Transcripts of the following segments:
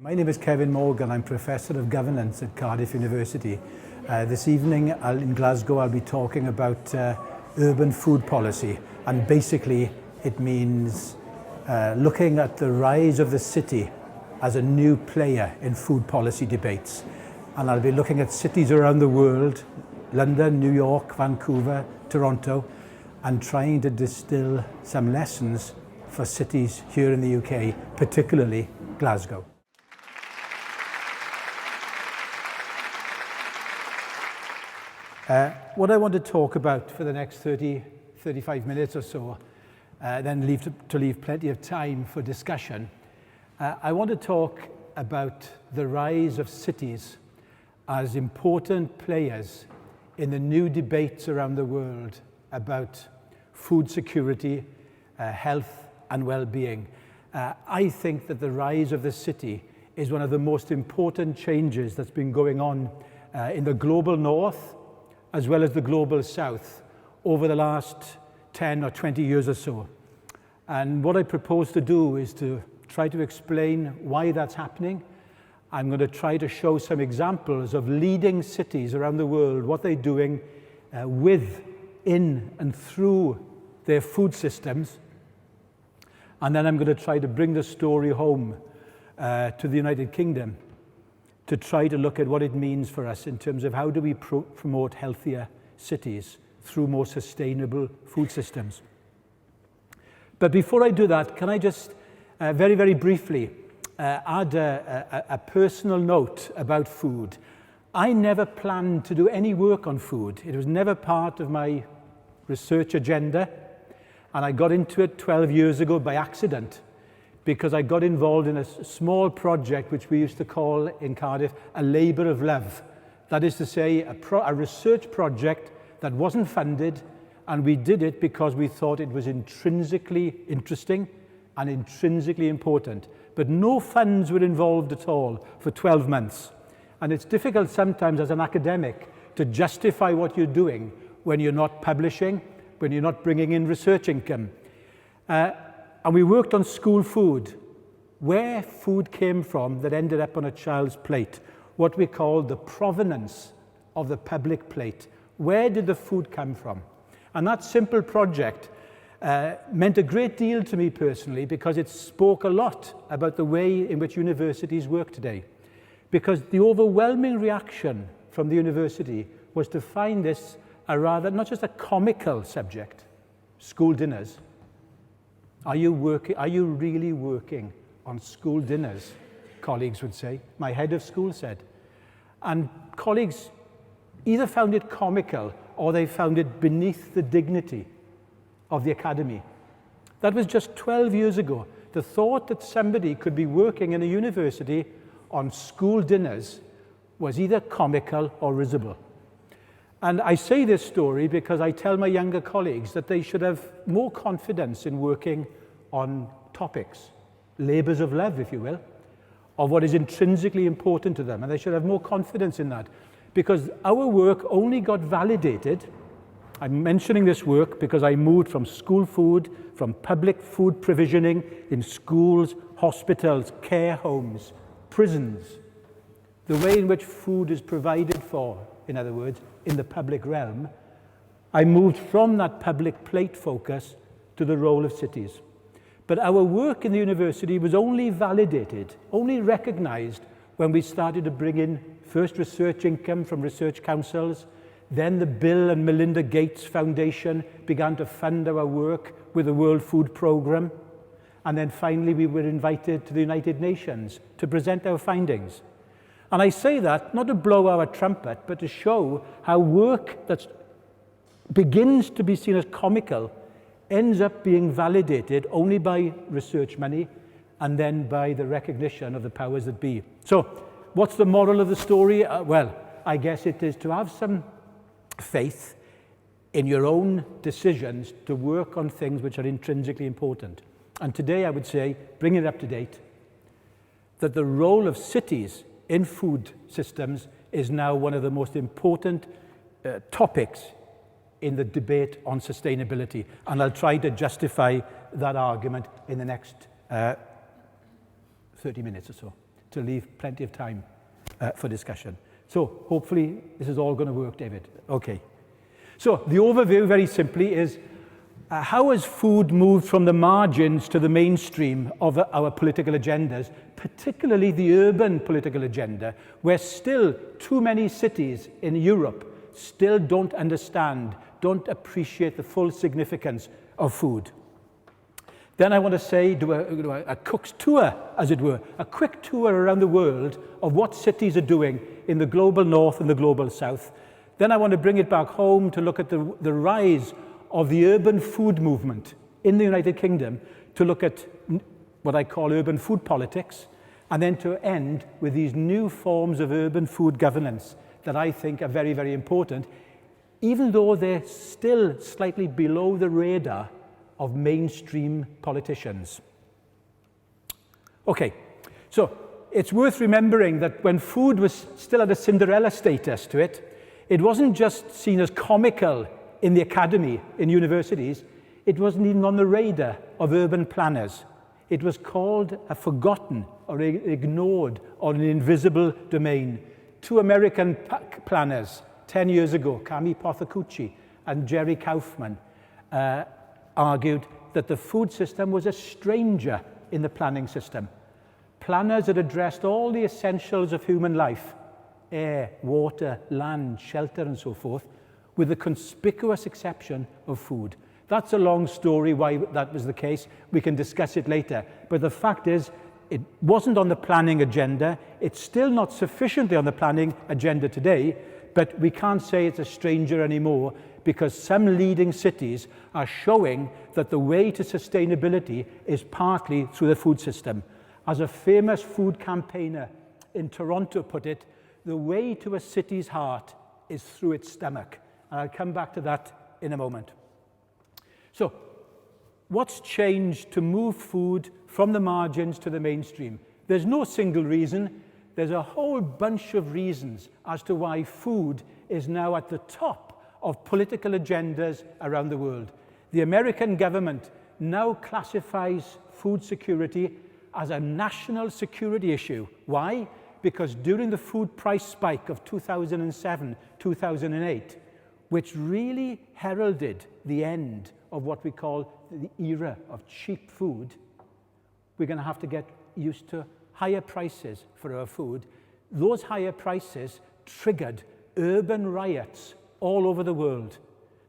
My name is Kevin Morgan. I'm Professor of Governance at Cardiff University. This evening in Glasgow I'll be talking about urban food policy, and basically it means looking at the rise of the city as a new player in food policy debates. And I'll be looking at cities around the world, London, New York, Vancouver, Toronto, and trying to distill some lessons for cities here in the UK, particularly Glasgow. What I want to talk about for the next 35 minutes or so, then leave plenty of time for discussion. I want to talk about the rise of cities as important players in the new debates around the world about food security, health and well-being. I think that the rise of the city is one of the most important changes that's been going on in the global north as well as the global south over the last 10 or 20 years or so. And what I propose to do is to try to explain why that's happening. I'm going to try to show some examples of leading cities around the world, what they're doing with, in and through their food systems. And then I'm going to try to bring the story home to the United Kingdom to try to look at what it means for us in terms of how do we promote healthier cities through more sustainable food systems. But before I do that, can I just very, very briefly add a personal note about food. I never planned to do any work on food. It was never part of my research agenda, and I got into it 12 years ago by accident, because I got involved in a small project which we used to call in Cardiff a labour of love. That is to say, a research project that wasn't funded, and we did it because we thought it was intrinsically interesting and intrinsically important. But no funds were involved at all for 12 months. And it's difficult sometimes as an academic to justify what you're doing when you're not publishing, when you're not bringing in research income. And we worked on school food, where food came from that ended up on a child's plate, what we call the provenance of the public plate. Where did the food come from? And that simple project meant a great deal to me personally, because it spoke a lot about the way in which universities work today. Because the overwhelming reaction from the university was to find this a rather, not just a comical subject, school dinners. Are you really working on school dinners? Colleagues would say. My head of school said. And colleagues either found it comical or they found it beneath the dignity of the academy. That was just 12 years ago. The thought that somebody could be working in a university on school dinners was either comical or risible. And I say this story because I tell my younger colleagues that they should have more confidence in working on topics, labours of love, if you will, of what is intrinsically important to them. And they should have more confidence in that, because our work only got validated. I'm mentioning this work because I moved from school food, from public food provisioning in schools, hospitals, care homes, prisons, the way in which food is provided for, in other words, in the public realm. I moved from that public plate focus to the role of cities. But our work in the university was only validated, only recognised when we started to bring in first research income from research councils. Then the Bill and Melinda Gates Foundation began to fund our work with the World Food Programme. And then finally we were invited to the United Nations to present our findings. And I say that not to blow our trumpet, but to show how work that begins to be seen as comical ends up being validated only by research money and then by the recognition of the powers that be. So what's the moral of the story? Well, I guess it is to have some faith in your own decisions to work on things which are intrinsically important. And today I would say, bring it up to date, that the role of cities in food systems is now one of the most important topics in the debate on sustainability. And I'll try to justify that argument in the next 30 minutes or so. to leave plenty of time for discussion. So hopefully this is all going to work, David. Okay. So the overview, very simply, is how has food moved from the margins to the mainstream of our political agendas, particularly the urban political agenda, where still too many cities in Europe still don't understand, don't appreciate the full significance of food. Then I want to say, do a cook's tour, as it were, a quick tour around the world of what cities are doing in the global north and the global south. Then I want to bring it back home to look at the rise of the urban food movement in the United Kingdom, to look at what I call urban food politics, and then to end with these new forms of urban food governance that I think are very, very important, even though they're still slightly below the radar of mainstream politicians. Okay, so it's worth remembering that when food was still at a Cinderella status to it, it wasn't just seen as comical in the academy, in universities, it wasn't even on the radar of urban planners. It was called a forgotten or ignored or an invisible domain. Two American planners 10 years ago, Kami Pothakuchi and Jerry Kaufman, argued that the food system was a stranger in the planning system. Planners had addressed all the essentials of human life, air, water, land, shelter, and so forth, with the conspicuous exception of food. That's a long story why that was the case. We can discuss it later. But the fact is, it wasn't on the planning agenda. It's still not sufficiently on the planning agenda today, but we can't say it's a stranger anymore, because some leading cities are showing that the way to sustainability is partly through the food system. As a famous food campaigner in Toronto put it, the way to a city's heart is through its stomach. And I'll come back to that in a moment. So, what's changed to move food from the margins to the mainstream? There's no single reason. There's a whole bunch of reasons as to why food is now at the top of political agendas around the world. The American government now classifies food security as a national security issue. Why? Because during the food price spike of 2007, 2008, which really heralded the end of what we call the era of cheap food, we're going to have to get used to higher prices for our food. Those higher prices triggered urban riots all over the world,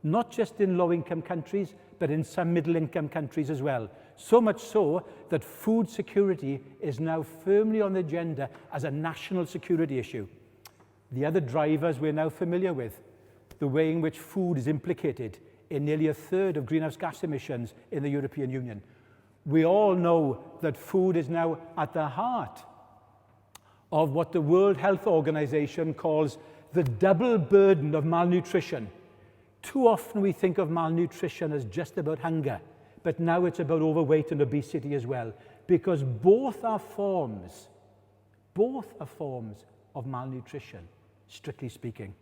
not just in low-income countries, but in some middle-income countries as well. So much so that food security is now firmly on the agenda as a national security issue. The other drivers we're now familiar with, the way in which food is implicated in nearly a third of greenhouse gas emissions in the European Union. We all know that food is now at the heart of what the World Health Organization calls the double burden of malnutrition. Too often we think of malnutrition as just about hunger, but now it's about overweight and obesity as well, because both are forms of malnutrition, strictly speaking.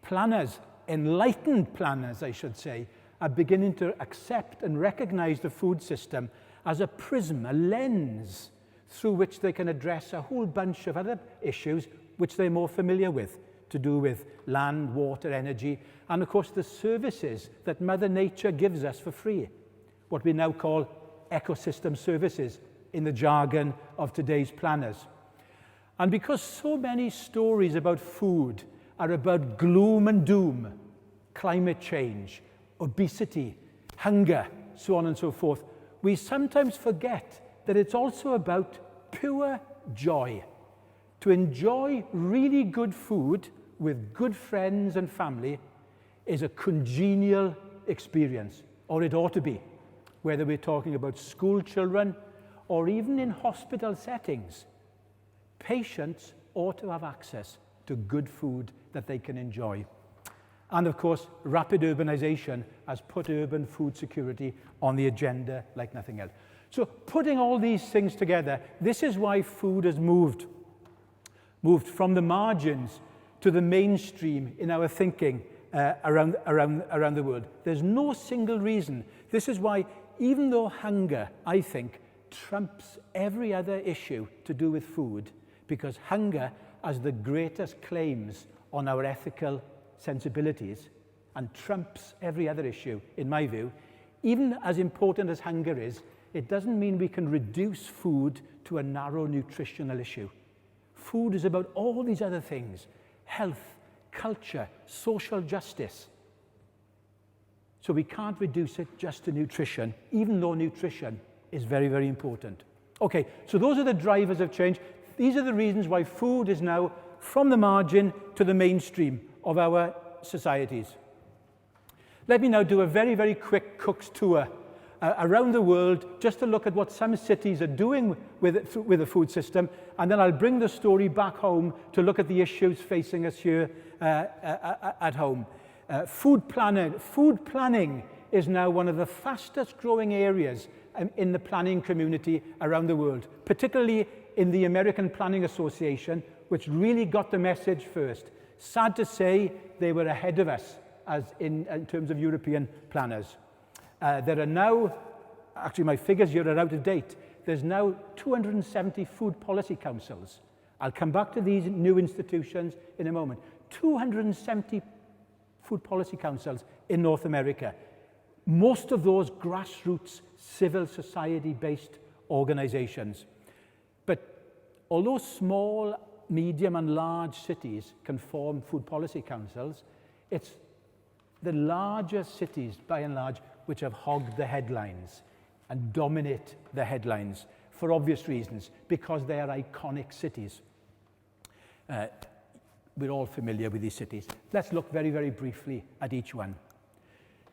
Planners, enlightened planners, I should say, are beginning to accept and recognize the food system as a prism, a lens, through which they can address a whole bunch of other issues which they're more familiar with, to do with land, water, energy, and of course the services that Mother Nature gives us for free, what we now call ecosystem services in the jargon of today's planners. And because so many stories about food are about gloom and doom, climate change, obesity, hunger, so on and so forth, we sometimes forget that it's also about pure joy. To enjoy really good food with good friends and family is a congenial experience, or it ought to be, whether we're talking about school children or even in hospital settings. Patients ought to have access to good food that they can enjoy. And of course, rapid urbanization has put urban food security on the agenda like nothing else. So putting all these things together, this is why food has moved from the margins to the mainstream in our thinking around the world. There's no single reason. This is why, even though hunger, I think, trumps every other issue to do with food, because hunger has the greatest claims on our ethical sensibilities and trumps every other issue, in my view. Even as important as hunger is, it doesn't mean we can reduce food to a narrow nutritional issue. Food is about all these other things: health, culture, social justice. So we can't reduce it just to nutrition, even though nutrition is very, very important. Okay, so those are the drivers of change. These are the reasons why food is now from the margin to the mainstream of our societies. Let me now do a very, very quick cook's tour around the world, just to look at what some cities are doing with the food system, and then I'll bring the story back home to look at the issues facing us here at home. Food planning is now one of the fastest growing areas in the planning community around the world, particularly in the American Planning Association, which really got the message first. Sad to say, they were ahead of us as in terms of European planners. There are now, actually my figures here are out of date, there's now 270 food policy councils. I'll come back to these new institutions in a moment. 270 food policy councils in North America. Most of those grassroots, civil society-based organizations. But although small, medium and large cities can form food policy councils, it's the larger cities, by and large, which have hogged the headlines and dominate the headlines for obvious reasons, because they are iconic cities. We're all familiar with these cities. Let's look very, very briefly at each one.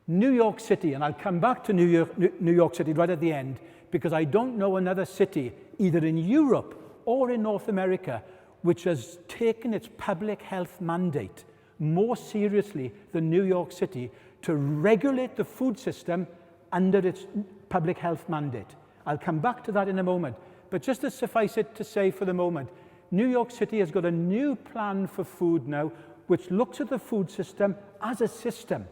New York City, and I'll come back to New York City right at the end, because I don't know another city, either in Europe or in North America, which has taken its public health mandate more seriously than New York City to regulate the food system under its public health mandate. I'll come back to that in a moment, but just to suffice it to say for the moment, New York City has got a new plan for food now, which looks at the food system as a system,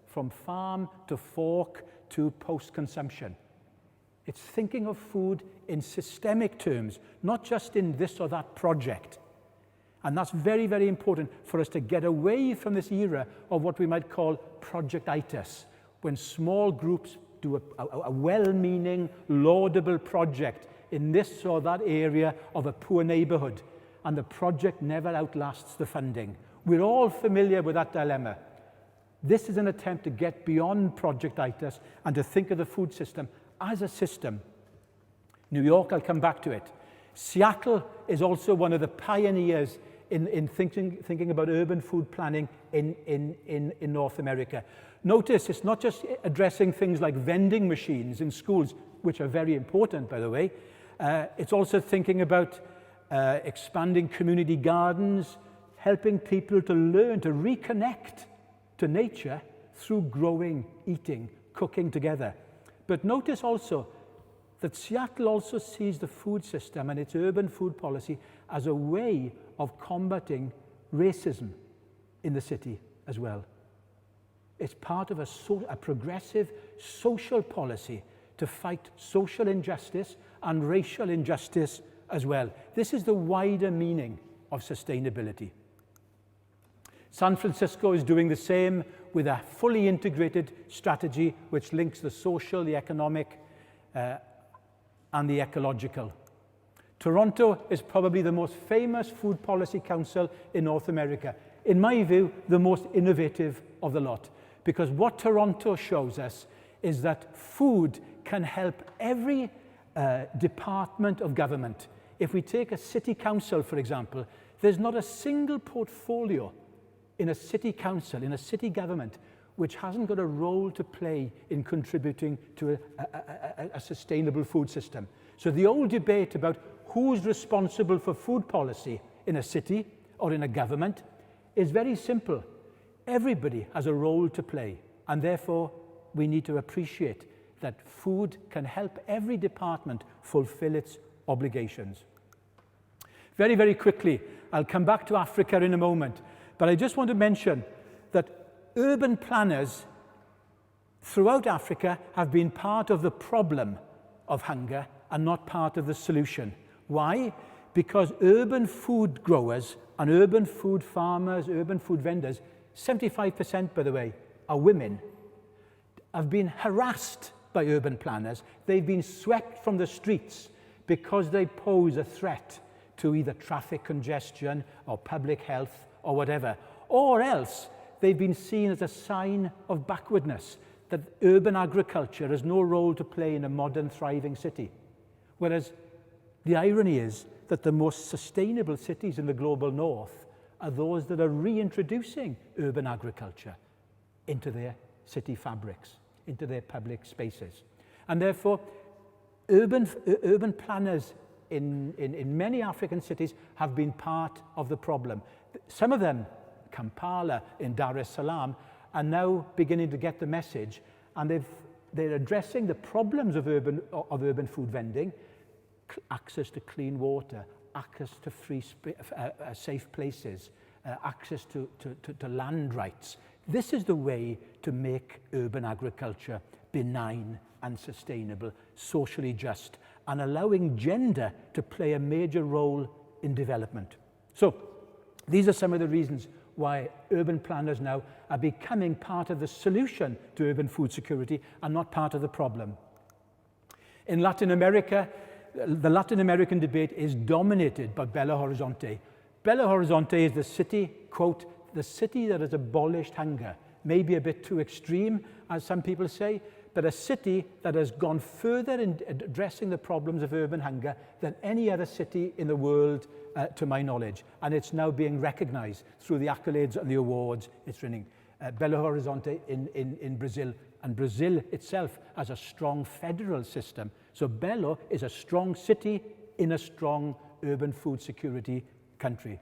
from farm to fork to post-consumption. It's thinking of food in systemic terms, not just in this or that project. And that's very, very important for us to get away from this era of what we might call projectitis, when small groups do a well-meaning, laudable project in this or that area of a poor neighborhood, and the project never outlasts the funding. We're all familiar with that dilemma. This is an attempt to get beyond projectitis and to think of the food system as a system. New York, I'll come back to it. Seattle is also one of the pioneers in thinking about urban food planning in North America. Notice it's not just addressing things like vending machines in schools, which are very important, by the way. It's also thinking about expanding community gardens, helping people to learn to reconnect to nature through growing, eating, cooking together. But notice also that Seattle also sees the food system and its urban food policy as a way of combating racism in the city as well. It's part of a progressive social policy to fight social injustice and racial injustice as well. This is the wider meaning of sustainability. San Francisco is doing the same with a fully integrated strategy which links the social, the economic, and the ecological. Toronto is probably the most famous food policy council in North America. In my view, the most innovative of the lot. Because what Toronto shows us is that food can help every department of government. If we take a city council, for example, there's not a single portfolio in a city council, in a city government, which hasn't got a role to play in contributing to a sustainable food system. So the old debate about who's responsible for food policy in a city or in a government is very simple. Everybody has a role to play, and therefore we need to appreciate that food can help every department fulfill its obligations. Very, very quickly, I'll come back to Africa in a moment, but I just want to mention that urban planners throughout Africa have been part of the problem of hunger and not part of the solution. Why? Because urban food growers and urban food farmers, urban food vendors, 75%, by the way, are women, have been harassed by urban planners. They've been swept from the streets because they pose a threat to either traffic congestion or public health or whatever. Or else they've been seen as a sign of backwardness, that urban agriculture has no role to play in a modern, thriving city. Whereas the irony is that the most sustainable cities in the global north are those that are reintroducing urban agriculture into their city fabrics, into their public spaces. And therefore, urban planners in many African cities have been part of the problem. Some of them, Kampala in Dar es Salaam, are now beginning to get the message, and they're addressing the problems of urban food vending: access to clean water, access to safe places, access to land rights. This is the way to make urban agriculture benign and sustainable, socially just, and allowing gender to play a major role in development. So these are some of the reasons why urban planners now are becoming part of the solution to urban food security and not part of the problem. In Latin America, the Latin American debate is dominated by Belo Horizonte. Belo Horizonte is the city, quote, the city that has abolished hunger. Maybe a bit too extreme, as some people say, but a city that has gone further in addressing the problems of urban hunger than any other city in the world, to my knowledge. And it's now being recognized through the accolades and the awards it's winning. Belo Horizonte in Brazil, and Brazil itself has a strong federal system. So Belo is a strong city in a strong urban food security country.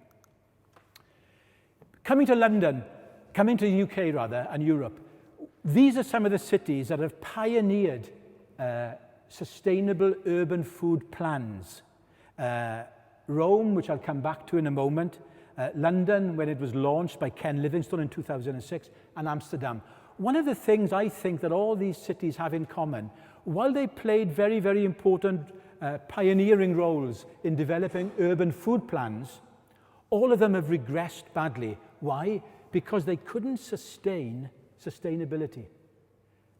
Coming to the UK rather, and Europe, these are some of the cities that have pioneered sustainable urban food plans. Rome, which I'll come back to in a moment, London, when it was launched by Ken Livingstone in 2006, and Amsterdam. One of the things I think that all these cities have in common, while they played very, very important pioneering roles in developing urban food plans, all of them have regressed badly. Why? Because they couldn't sustain sustainability.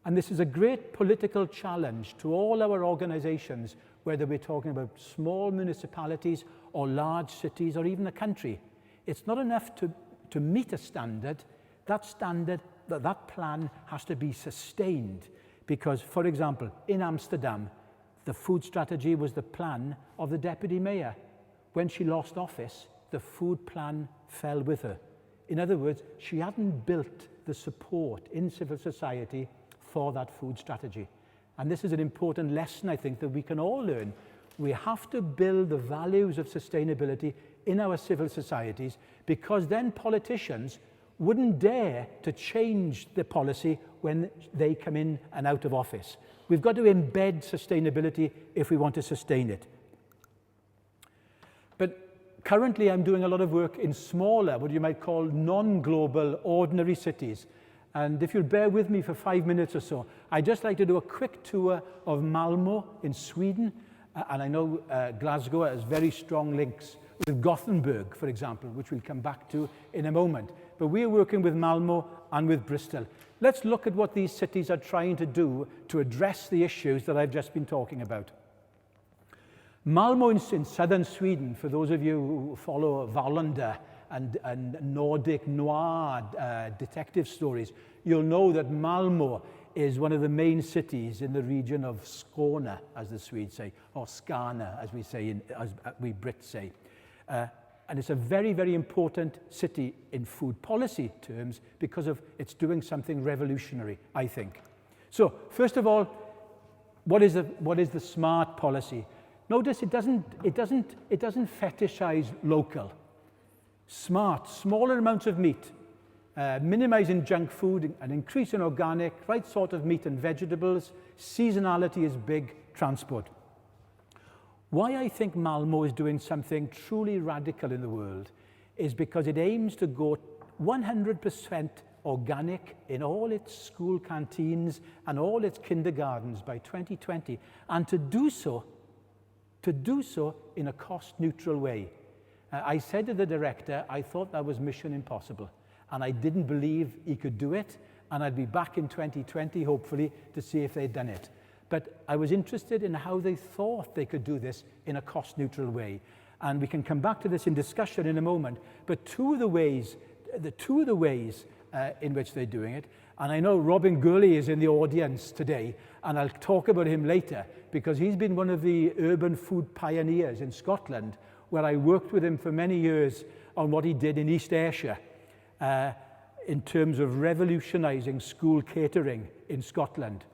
And this is a great political challenge to all our organizations, whether we're talking about small municipalities or large cities or even a country. It's not enough to meet a standard. That plan has to be sustained. Because, for example, in Amsterdam, the food strategy was the plan of the deputy mayor. When she lost office, the food plan fell with her. In other words, she hadn't built the support in civil society for that food strategy. And this is an important lesson, I think, that we can all learn. We have to build the values of sustainability in our civil societies, because then politicians wouldn't dare to change the policy when they come in and out of office. We've got to embed sustainability if we want to sustain it. But currently I'm doing a lot of work in smaller, what you might call non-global, ordinary cities. And if you'll bear with me for 5 minutes or so, I'd just like to do a quick tour of Malmö in Sweden. And I know Glasgow has very strong links with Gothenburg, for example, which we'll come back to in a moment. But we're working with Malmö and with Bristol. Let's look at what these cities are trying to do to address the issues that I've just been talking about. Malmö in southern Sweden, for those of you who follow Wallander and Nordic noir detective stories, you'll know that Malmö is one of the main cities in the region of Skåne, as the Swedes say, or Skåne, as we say, as we Brits say. And it's a very, very important city in food policy terms because of it's doing something revolutionary, I think. So, first of all, what is the smart policy? Notice it doesn't fetishize local. Smart, smaller amounts of meat, minimizing junk food, an increase in organic, right sort of meat and vegetables, seasonality is big, transport. Why I think Malmö is doing something truly radical in the world is because it aims to go 100% organic in all its school canteens and all its kindergartens by 2020, and to do so to do so in a cost-neutral way. I said to the director, I thought that was mission impossible, and I didn't believe he could do it, and I'd be back in 2020, hopefully, to see if they'd done it. But I was interested in how they thought they could do this in a cost-neutral way. And we can come back to this in discussion in a moment, but two of the ways in which they're doing it, and I know Robin Gurley is in the audience today, and I'll talk about him later, because he's been one of the urban food pioneers in Scotland, where I worked with him for many years on what he did in East Ayrshire in terms of revolutionising school catering in Scotland.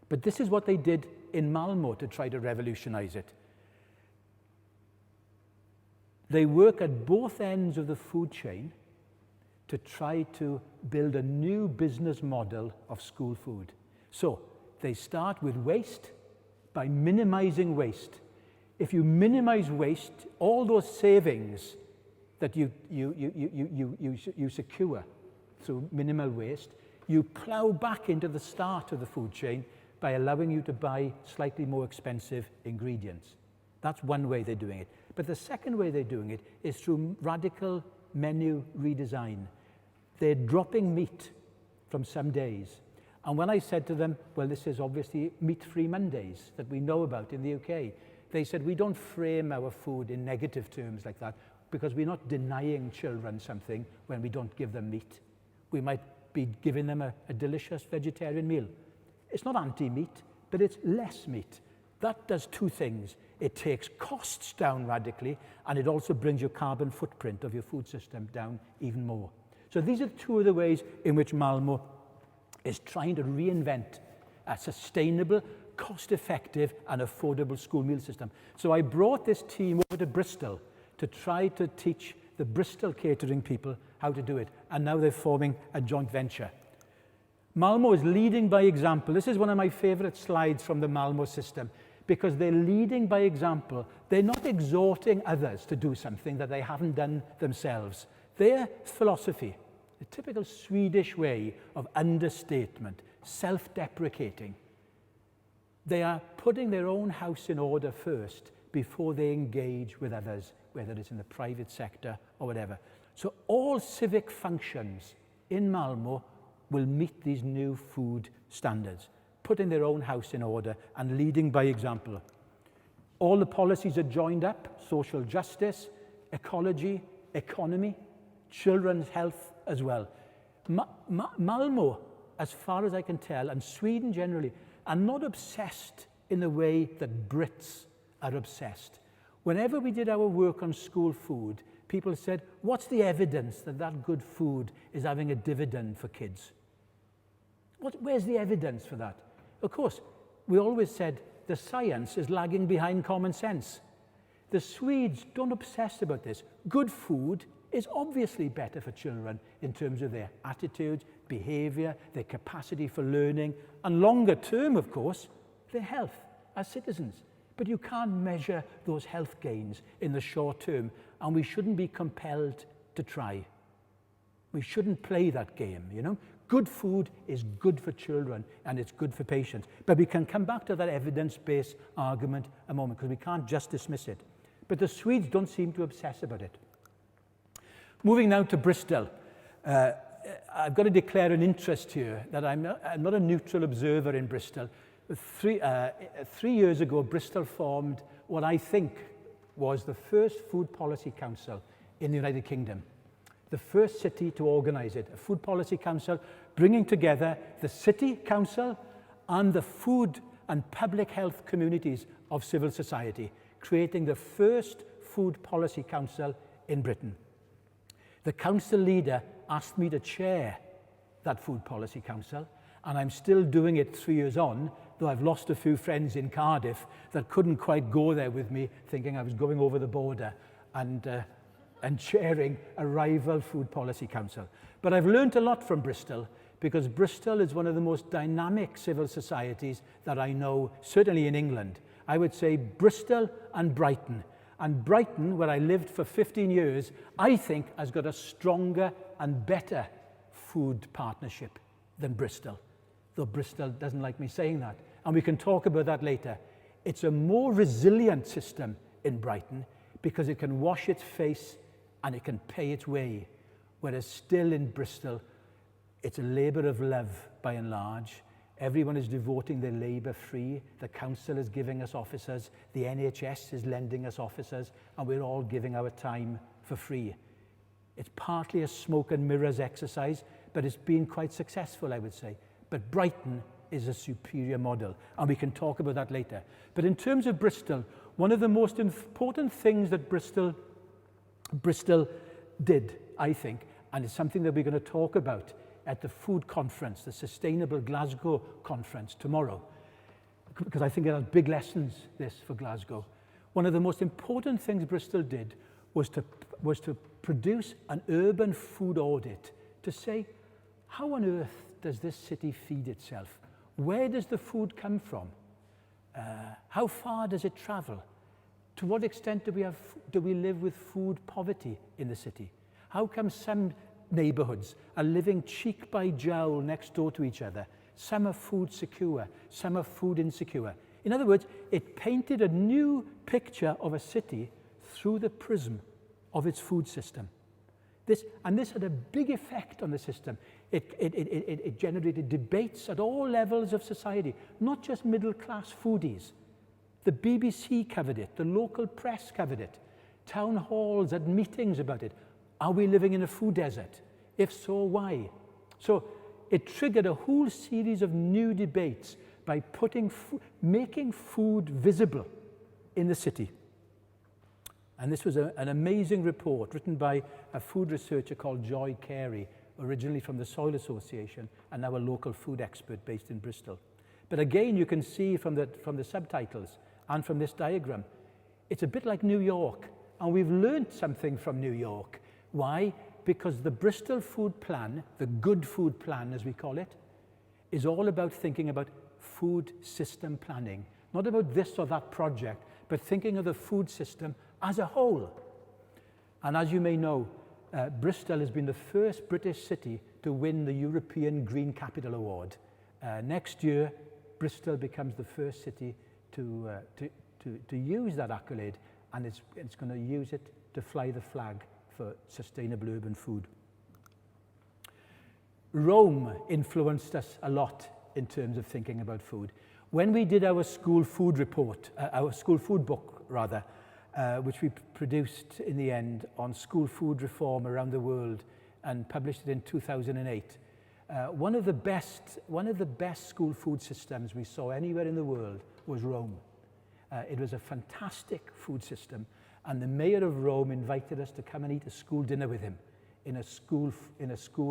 But this is what they did in Malmo to try to revolutionise it. They work at both ends of the food chain to try to build a new business model of school food. So they start with waste by minimizing waste. If you minimize waste, all those savings that you secure through minimal waste, you plow back into the start of the food chain by allowing you to buy slightly more expensive ingredients. That's one way they're doing it. But the second way they're doing it is through radical menu redesign. They're dropping meat from some days. And when I said to them, well, this is obviously meat-free Mondays that we know about in the UK, they said, we don't frame our food in negative terms like that because we're not denying children something when we don't give them meat. We might be giving them a delicious vegetarian meal. It's not anti-meat, but it's less meat. That does two things. It takes costs down radically, and it also brings your carbon footprint of your food system down even more. So these are two of the ways in which Malmo is trying to reinvent a sustainable, cost-effective and affordable school meal system. So I brought this team over to Bristol to try to teach the Bristol catering people how to do it, and now they're forming a joint venture. Malmo is leading by example. This is one of my favorite slides from the Malmo system, because they're leading by example. They're not exhorting others to do something that they haven't done themselves. Their philosophy, the typical Swedish way of understatement, self-deprecating. They are putting their own house in order first before they engage with others, whether it's in the private sector or whatever. So all civic functions in Malmo will meet these new food standards, putting their own house in order and leading by example. All the policies are joined up: social justice, ecology, economy, children's health as well. Malmo, as far as I can tell, and Sweden generally, are not obsessed in the way that Brits are obsessed. Whenever we did our work on school food, people said, what's the evidence that that good food is having a dividend for kids? Where's the evidence for that? Of course, we always said the science is lagging behind common sense. The Swedes don't obsess about this. Good food is obviously better for children in terms of their attitudes, behavior, their capacity for learning, and longer term, of course, their health as citizens. But you can't measure those health gains in the short term, and we shouldn't be compelled to try. We shouldn't play that game, you know. Good food is good for children, and it's good for patients. But we can come back to that evidence-based argument a moment, because we can't just dismiss it. But the Swedes don't seem to obsess about it. Moving now to Bristol. I've got to declare an interest here that I'm not a neutral observer in Bristol. 3 years ago, Bristol formed what I think was the first Food Policy Council in the United Kingdom. The first city to organise it, a Food Policy Council bringing together the City Council and the food and public health communities of civil society, creating the first Food Policy Council in Britain. The council leader asked me to chair that Food Policy Council, and I'm still doing it 3 years on, though I've lost a few friends in Cardiff that couldn't quite go there with me, thinking I was going over the border and chairing a rival Food Policy Council. But I've learned a lot from Bristol, because Bristol is one of the most dynamic civil societies that I know, certainly in England. I would say Bristol and Brighton. And Brighton, where I lived for 15 years, I think has got a stronger and better food partnership than Bristol, though Bristol doesn't like me saying that. And we can talk about that later. It's a more resilient system in Brighton because it can wash its face and it can pay its way, whereas still in Bristol, it's a labour of love by and large. Everyone is devoting their labour free. The council is giving us officers, the NHS is lending us officers, and we're all giving our time for free. It's partly a smoke and mirrors exercise, but it's been quite successful, I would say. But Brighton is a superior model, and we can talk about that later. But in terms of Bristol, one of the most important things that Bristol did, I think, and it's something that we're going to talk about at the food conference, the Sustainable Glasgow conference tomorrow, because I think it has big lessons, this, for Glasgow. One of the most important things Bristol did was to produce an urban food audit to say, how on earth does this city feed itself? Where does the food come from? How far does it travel? To what extent do we live with food poverty in the city? How come some neighbourhoods are living cheek by jowl next door to each other? Some are food secure, some are food insecure. In other words, it painted a new picture of a city through the prism of its food system. This had a big effect on the system. It generated debates at all levels of society, not just middle-class foodies. The BBC covered it, the local press covered it, town halls had meetings about it. Are we living in a food desert? If so, why? So it triggered a whole series of new debates by making food visible in the city. And this was an amazing report written by a food researcher called Joy Carey, originally from the Soil Association and now a local food expert based in Bristol. But again, you can see from the subtitles and from this diagram, it's a bit like New York. And we've learned something from New York. Why? Because the Bristol Food Plan, the Good Food Plan as we call it, is all about thinking about food system planning. Not about this or that project, but thinking of the food system as a whole. And as you may know, Bristol has been the first British city to win the European Green Capital Award. Next year, Bristol becomes the first city to use that accolade, and it's going to use it to fly the flag for sustainable urban food. Rome influenced us a lot in terms of thinking about food. When we did our school food report, our school food book rather, which we produced in the end on school food reform around the world and published it in 2008, one of the best school food systems we saw anywhere in the world was Rome. It was a fantastic food system, and the mayor of Rome invited us to come and eat a school dinner with him in a school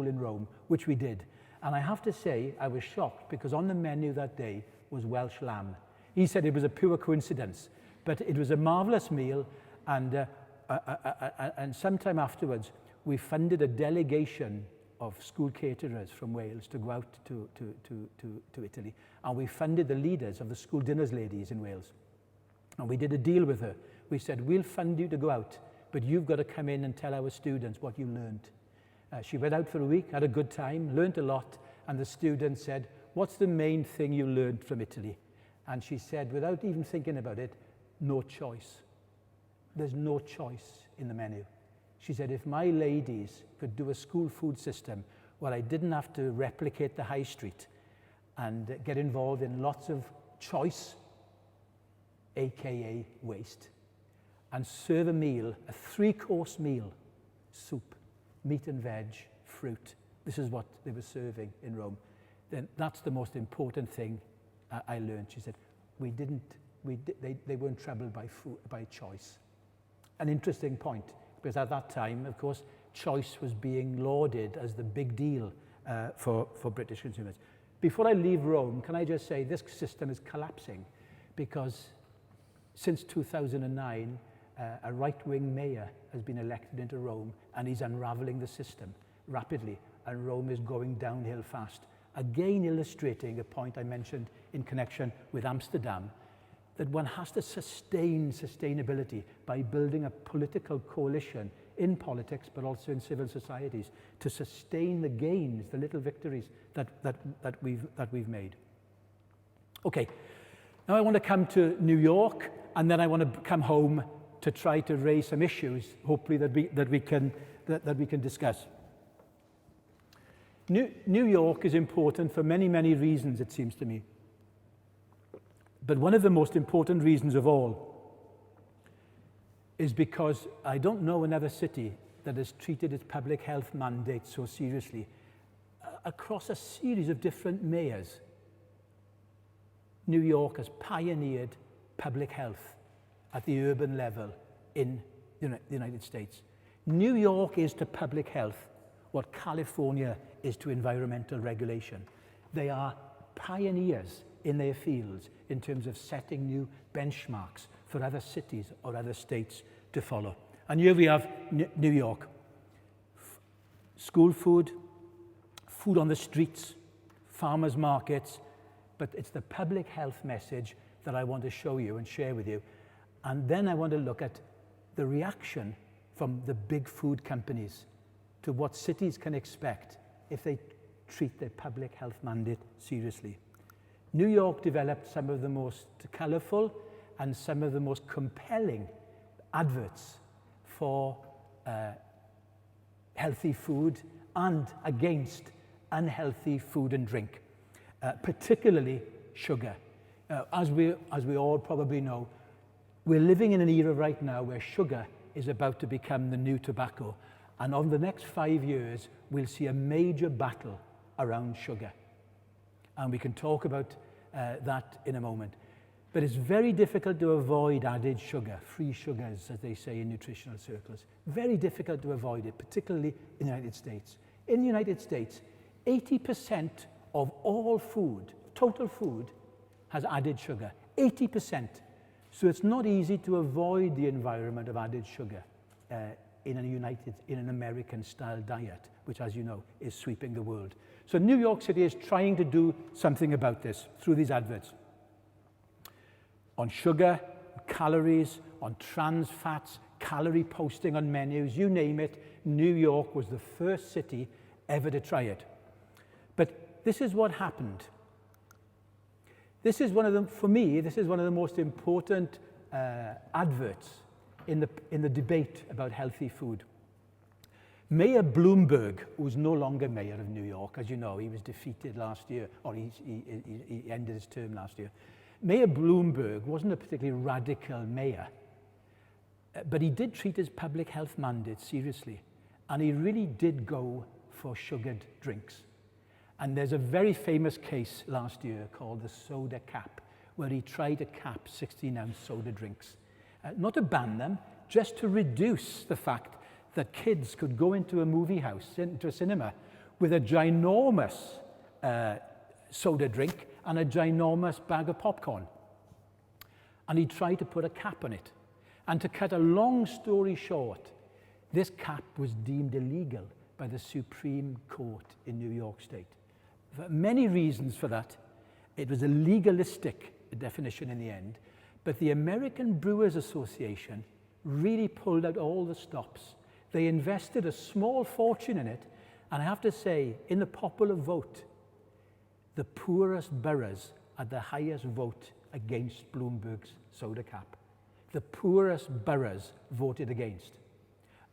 in Rome, which we did. And I have to say, I was shocked because on the menu that day was Welsh lamb. He said it was a pure coincidence, but it was a marvelous meal, and sometime afterwards, we funded a delegation of school caterers from Wales to go out to Italy, and we funded the leaders of the school dinners ladies in Wales. And we did a deal with her. We said, we'll fund you to go out, but you've got to come in and tell our students what you learned. She went out for a week, had a good time, learned a lot, and the students said, what's the main thing you learned from Italy? And she said, without even thinking about it, no choice. There's no choice in the menu. She said, if my ladies could do a school food system where I didn't have to replicate the high street and get involved in lots of choice, AKA waste, and serve a meal, a 3-course meal, soup, meat and veg, fruit. This is what they were serving in Rome. Then that's the most important thing I learned. She said, they weren't troubled by choice. An interesting point, because at that time, of course, choice was being lauded as the big deal for British consumers. Before I leave Rome, can I just say this system is collapsing because since 2009, a right-wing mayor has been elected into Rome, and he's unraveling the system rapidly, and Rome is going downhill fast. Again, illustrating a point I mentioned in connection with Amsterdam, that one has to sustain sustainability by building a political coalition in politics, but also in civil societies, to sustain the gains, the little victories that we've made. Okay, Now I want to come to New York, and then I want to come home to try to raise some issues, hopefully that we can discuss. New York is important for many, many reasons, it seems to me. But one of the most important reasons of all is because I don't know another city that has treated its public health mandate so seriously across a series of different mayors. New York has pioneered public health at the urban level in the United States. New York is to public health what California is to environmental regulation. They are pioneers in their fields in terms of setting new benchmarks for other cities or other states to follow. And here we have New York. School food, food on the streets, farmers markets, but it's the public health message that I want to show you and share with you. And then I want to look at the reaction from the big food companies to what cities can expect if they treat their public health mandate seriously. New York developed some of the most colorful and some of the most compelling adverts for healthy food and against unhealthy food and drink, particularly sugar. As we all probably know, we're living in an era right now where sugar is about to become the new tobacco. And over the next 5 years, we'll see a major battle around sugar. And we can talk about that in a moment. But it's very difficult to avoid added sugar, free sugars, as they say in nutritional circles. Very difficult to avoid it, particularly in the United States. In the United States, 80% of all food, total food, has added sugar. 80%. So it's not easy to avoid the environment of added sugar in an American-style diet, which, as you know, is sweeping the world. So New York City is trying to do something about this through these adverts. On sugar, calories, on trans fats, calorie posting on menus, you name it, New York was the first city ever to try it. But this is what happened. This is one of the, for me, this is one of the most important adverts in the debate about healthy food. Mayor Bloomberg, who's no longer mayor of New York, as you know, he was defeated last year, or he ended his term last year. Mayor Bloomberg wasn't a particularly radical mayor, but he did treat his public health mandate seriously, and he really did go for sugared drinks. And there's a very famous case last year called the soda cap, where he tried to cap 16-ounce soda drinks. Not to ban them, just to reduce the fact that kids could go into a movie house, into a cinema, with a ginormous soda drink and a ginormous bag of popcorn. And he tried to put a cap on it. And to cut a long story short, this cap was deemed illegal by the Supreme Court in New York State. For many reasons for that. It was a legalistic definition in the end, but the American Brewers Association really pulled out all the stops. They invested a small fortune in it, and I have to say, in the popular vote, the poorest boroughs had the highest vote against Bloomberg's soda cap. The poorest boroughs voted against.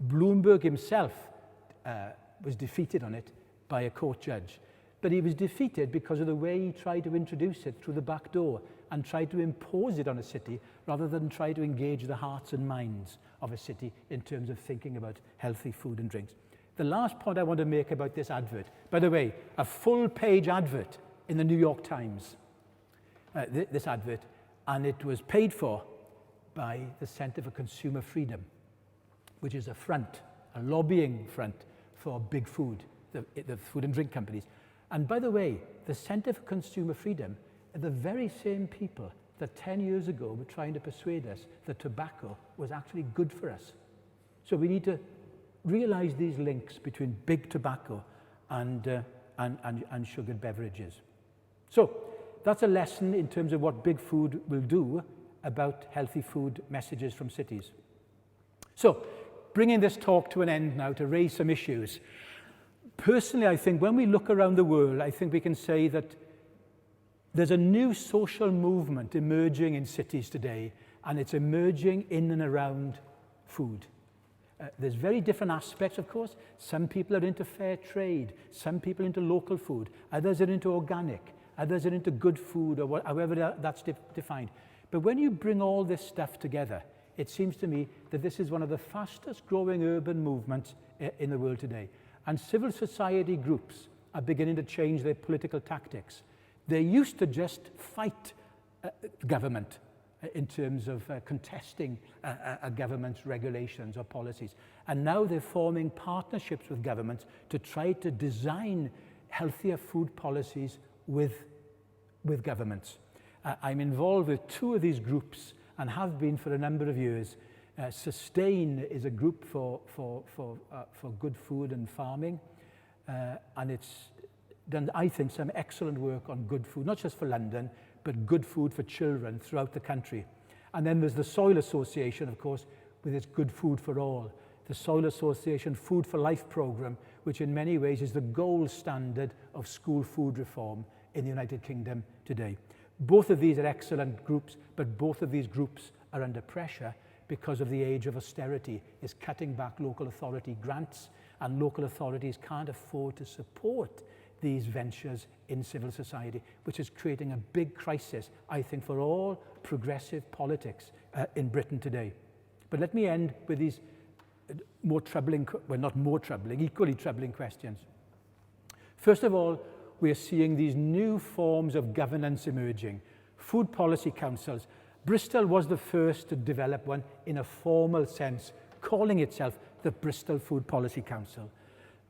Bloomberg himself was defeated on it by a court judge. But he was defeated because of the way he tried to introduce it through the back door and tried to impose it on a city rather than try to engage the hearts and minds of a city in terms of thinking about healthy food and drinks. The last point I want to make about this advert, by the way, a full-page advert in the New York Times, this advert, and it was paid for by the Center for Consumer Freedom, which is a front, a lobbying front for big food, the food and drink companies. And by the way, the Center for Consumer Freedom are the very same people that 10 years ago were trying to persuade us that tobacco was actually good for us. So we need to realize these links between big tobacco and sugared beverages. So that's a lesson in terms of what big food will do about healthy food messages from cities. So bringing this talk to an end now to raise some issues. Personally, I think when we look around the world, I think we can say that There's a new social movement emerging in cities today, and it's emerging in and around food. There's very different aspects, of course. Some people are into fair trade, some people into local food, others are into organic, others are into good food, or however that's defined. But when you bring all this stuff together, it seems to me that this is one of the fastest growing urban movements in the world today. And civil society groups are beginning to change their political tactics. They used to just fight government in terms of contesting a government's regulations or policies. And now they're forming partnerships with governments to try to design healthier food policies with governments. I'm involved with two of these groups and have been for a number of years. Sustain is a group for good food and farming, and it's done, I think, some excellent work on good food, not just for London, but good food for children throughout the country. And then there's the Soil Association, of course, with its Good Food for All. The Soil Association Food for Life programme, which in many ways is the gold standard of school food reform in the United Kingdom today. Both of these are excellent groups, but both of these groups are under pressure because of the age of austerity. Is cutting back local authority grants, and local authorities can't afford to support these ventures in civil society, which is creating a big crisis, I think, for all progressive politics in Britain today. But let me end with these more troubling, well, not more troubling, equally troubling questions. First of all, we are seeing these new forms of governance emerging. Food policy councils. Bristol was the first to develop one in a formal sense, calling itself the Bristol Food Policy Council.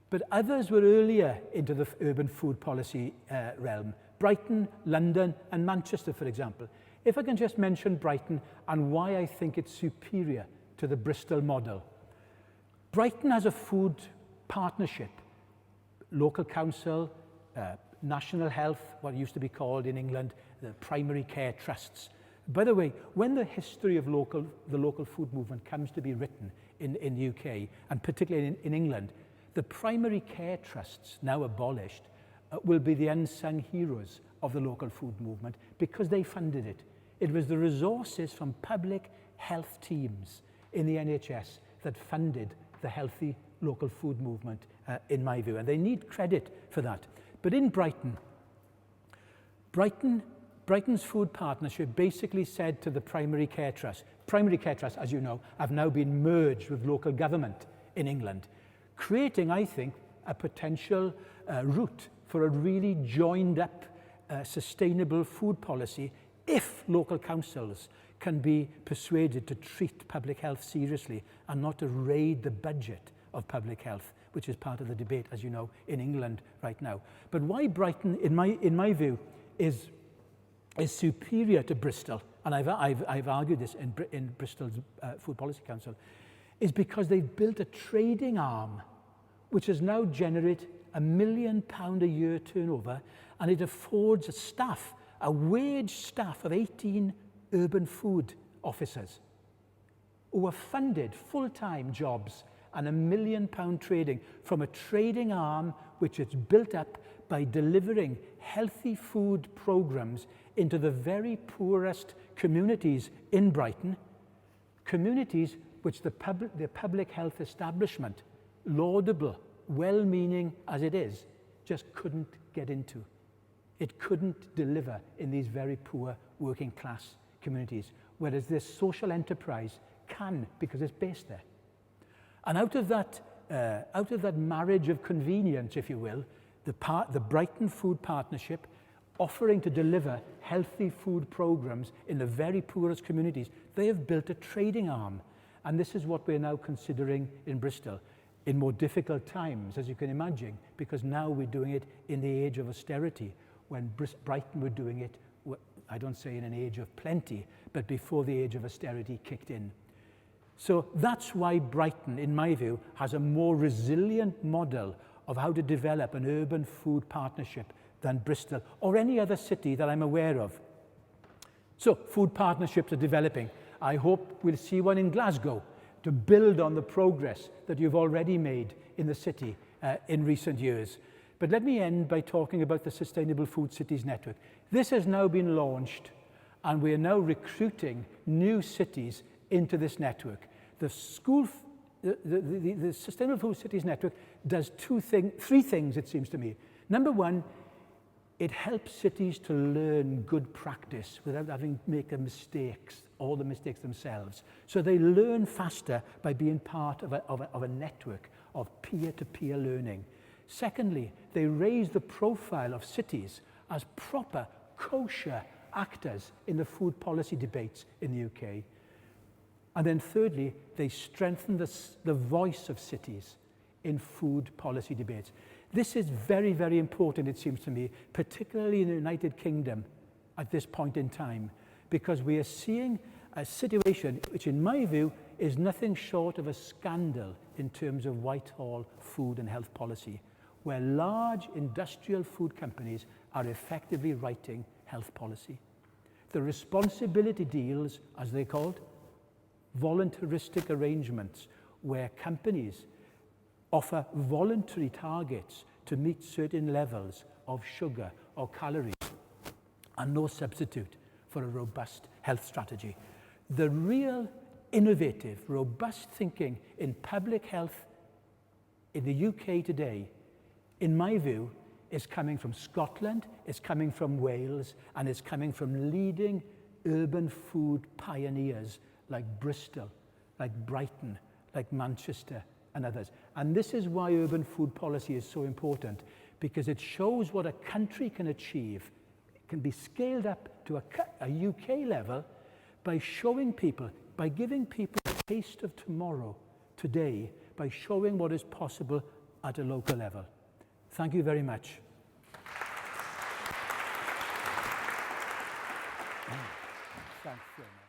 But others were earlier into the urban food policy realm. Brighton, London, and Manchester, for example. If I can just mention Brighton and why I think it's superior to the Bristol model. Brighton has a food partnership, local council, national health, what used to be called in England, the primary care trusts. By the way, when the history of the local food movement comes to be written in the UK, and particularly in England, the primary care trusts, now abolished, will be the unsung heroes of the local food movement because they funded it. It was the resources from public health teams in the NHS that funded the healthy local food movement, in my view, and they need credit for that. But in Brighton's food partnership basically said to the primary care trusts, as you know, have now been merged with local government in England, creating, I think, a potential route for a really joined up, sustainable food policy if local councils can be persuaded to treat public health seriously and not to raid the budget of public health, which is part of the debate, as you know, in England right now. But why Brighton, in my view, is superior to Bristol, and I've argued this in Bristol's Food Policy Council, is because they've built a trading arm which has now generated £1 million a year turnover, and it affords a wage staff of 18 urban food officers who are funded full-time jobs and £1 million trading from a trading arm which is built up by delivering healthy food programs into the very poorest communities in Brighton, communities which the public health establishment, laudable, well-meaning as it is, just couldn't get into. It couldn't deliver in these very poor working class communities, whereas this social enterprise can, because it's based there. And out of that marriage of convenience, if you will, the Brighton Food Partnership, offering to deliver healthy food programs in the very poorest communities, they have built a trading arm. And this is what we're now considering in Bristol, in more difficult times, as you can imagine, because now we're doing it in the age of austerity, when Brighton were doing it, I don't say in an age of plenty, but before the age of austerity kicked in. So that's why Brighton, in my view, has a more resilient model of how to develop an urban food partnership than Bristol or any other city that I'm aware of. So food partnerships are developing. I hope we'll see one in Glasgow to build on the progress that you've already made in the city in recent years. But let me end by talking about the Sustainable Food Cities Network. This has now been launched, and we are now recruiting new cities into this network. The Sustainable Food Cities Network does three things, it seems to me. Number one, it helps cities to learn good practice without having to make all the mistakes themselves. So they learn faster by being part of a network of peer-to-peer learning. Secondly, they raise the profile of cities as proper, kosher actors in the food policy debates in the UK. And then thirdly, they strengthen the voice of cities in food policy debates. This is very, very important, it seems to me, particularly in the United Kingdom at this point in time, because we are seeing a situation which, in my view, is nothing short of a scandal in terms of Whitehall food and health policy, where large industrial food companies are effectively writing health policy. The responsibility deals, as they're called, voluntaristic arrangements, where companies offer voluntary targets to meet certain levels of sugar or calories, are no substitute for a robust health strategy. The real innovative, robust thinking in public health in the UK today, in my view, is coming from Scotland, it's coming from Wales, and it's coming from leading urban food pioneers like Bristol, like Brighton, like Manchester, and others. And this is why urban food policy is so important, because it shows what a country can achieve. It can be scaled up to a UK level by showing people, by giving people a taste of tomorrow, today, by showing what is possible at a local level. Thank you very much. Thanks very much.